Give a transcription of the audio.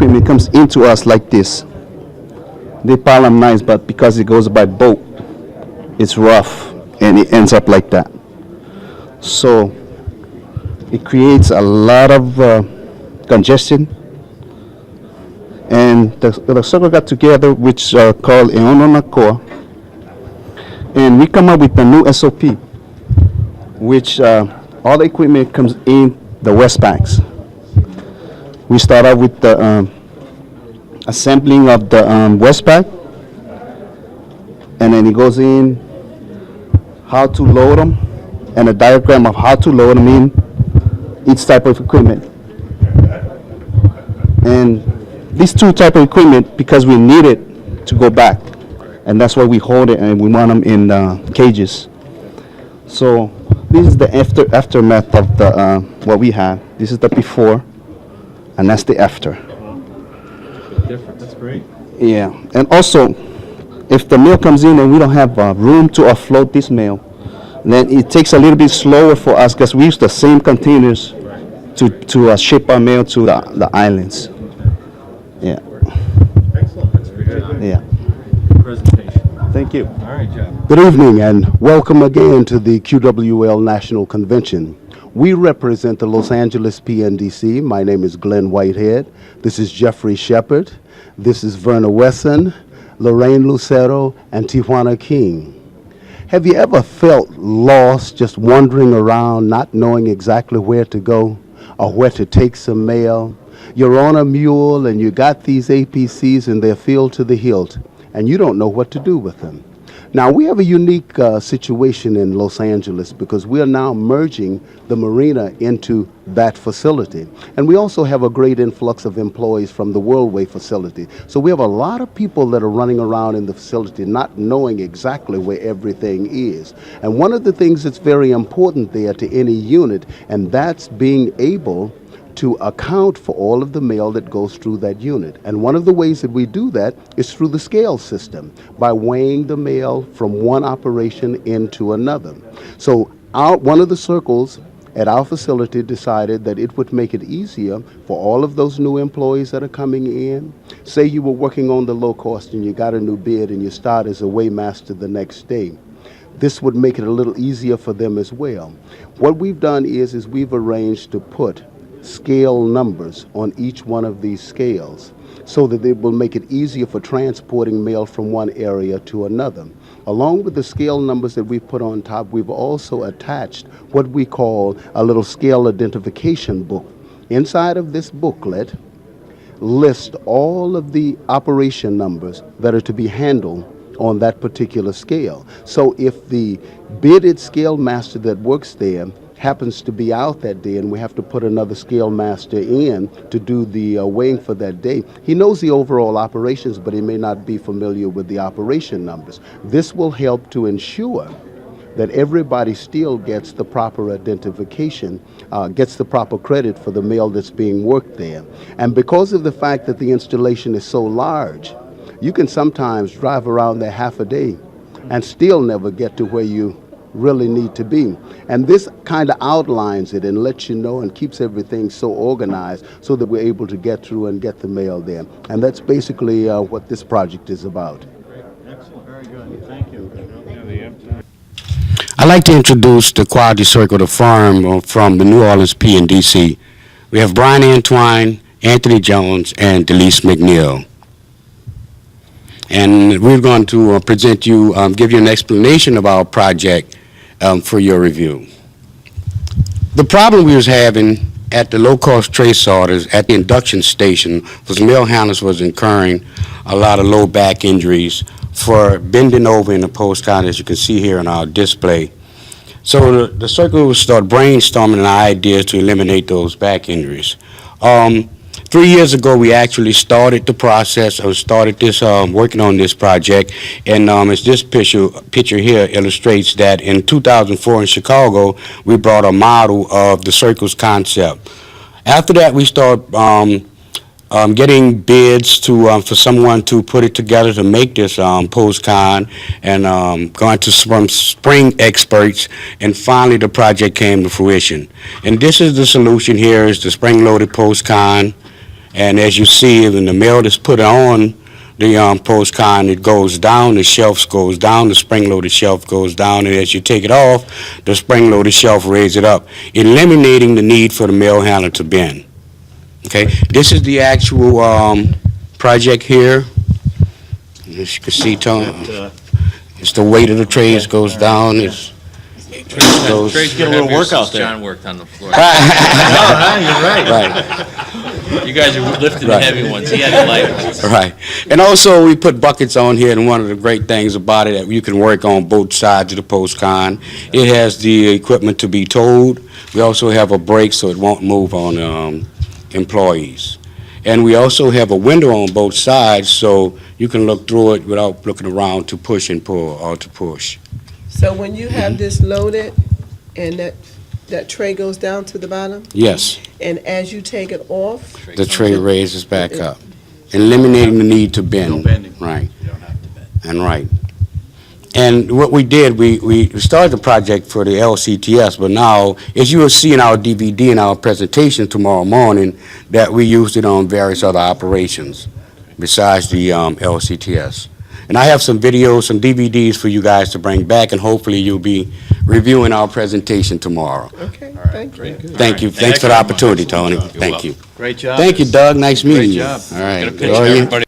equipment comes into us like this. They pile them nice, but because it goes by boat, it's rough and it ends up like that. So it creates a lot of congestion. And the circle got together, which called Eononakor, and we come up with a new SOP, which all the equipment comes in the west banks. We start out with the assembling of the west bank, and then it goes in how to load them, and a diagram of how to load them in each type of equipment. And these two type of equipment, because we need it to go back, and that's why we hold it, and we want them in cages. So this is the aftermath of the what we have. This is the before, and that's the after. Different. That's great. Yeah, and also, if the mail comes in and we don't have room to offload this mail, then it takes a little bit slower for us because we use the same containers to ship our mail to the islands. Yeah. Excellent. That's very good. Yeah. Presentation. Thank you. All right, Jeff. Good evening and welcome again to the QWL National Convention. We represent the Los Angeles PNDC. My name is Glenn Whitehead. This is Jeffrey Shepard. This is Verna Wesson, Lorraine Lucero, and Tijuana King. Have you ever felt lost, just wandering around, not knowing exactly where to go or where to take some mail? You're on a mule and you got these APCs and they're filled to the hilt, and you don't know what to do with them. Now, we have a unique situation in Los Angeles because we are now merging the marina into that facility. And we also have a great influx of employees from the Worldway facility. So we have a lot of people that are running around in the facility not knowing exactly where everything is. And one of the things that's very important there to any unit, and that's being able to account for all of the mail that goes through that unit. And one of the ways that we do that is through the scale system, by weighing the mail from one operation into another. So one of the circles at our facility decided that it would make it easier for all of those new employees that are coming in. Say you were working on the low cost and you got a new bid and you start as a weighmaster the next day. This would make it a little easier for them as well. What we've done is we've arranged to put scale numbers on each one of these scales so that it will make it easier for transporting mail from one area to another. Along with the scale numbers that we've put on top, we've also attached what we call a little scale identification book. Inside of this booklet lists all of the operation numbers that are to be handled on that particular scale. So if the bidded scale master that works there happens to be out that day and we have to put another scale master in to do the weighing for that day, he knows the overall operations, but he may not be familiar with the operation numbers. This will help to ensure that everybody still gets the proper identification, gets the proper credit for the mail that's being worked there. And because of the fact that the installation is so large, you can sometimes drive around there half a day and still never get to where you really need to be. And this kind of outlines it and lets you know and keeps everything so organized so that we're able to get through and get the mail there. And that's basically what this project is about. Great. Excellent. Very good. Thank you. I'd like to introduce the Quality Circle, the firm from the New Orleans PNDC. We have Brian Antwine, Anthony Jones, and Delise McNeil. And we're going to present you, give you an explanation of our project for your review. The problem we was having at the low-cost trace sorters at the induction station was mail handlers was incurring a lot of low back injuries for bending over in the postcard, as you can see here on our display. So the circle will start brainstorming ideas to eliminate those back injuries. 3 years ago, we actually started the process or started this working on this project, and as this picture here illustrates that in 2004 in Chicago, we brought a model of the circles concept. After that, we started getting bids to for someone to put it together to make this postcard, and going to some spring experts, and finally the project came to fruition. And this is the solution here: is the spring-loaded postcard. And as you see, when the mail is put on the post con, it goes down, the shelf goes down, the spring-loaded shelf goes down, and as you take it off, the spring-loaded shelf raises it up, eliminating the need for the mail handler to bend. Okay, this is the actual project here. As you can see, Tony, it's the weight of the trays goes down. Goes. Trey's get a little workout there. John worked on the floor. No, you're right. Right, You guys are lifting the Right. heavy ones. He had the light ones. right. And also, we put buckets on here, and one of the great things about it, that you can work on both sides of the post con. It has the equipment to be towed. We also have a brake so it won't move on employees. And we also have a window on both sides, so you can look through it without looking around to push and pull, or to push. So when you have this loaded and that tray goes down to the bottom, Yes, and as you take it off, the tray raises back up, eliminating the need to bend. No bending. Right. And right. And what we did, we started the project for the LCTS, but now, as you will see in our DVD in our presentation tomorrow morning, that we used it on various other operations besides the LCTS. And I have some videos, some DVDs for you guys to bring back, and hopefully you'll be reviewing our presentation tomorrow. okay, thank you. Thank you. Thanks for the opportunity, Tony. Thank you. Great job. Thank you, Doug. Nice meeting Great you. job. All right. Get a Good picture, on you. everybody.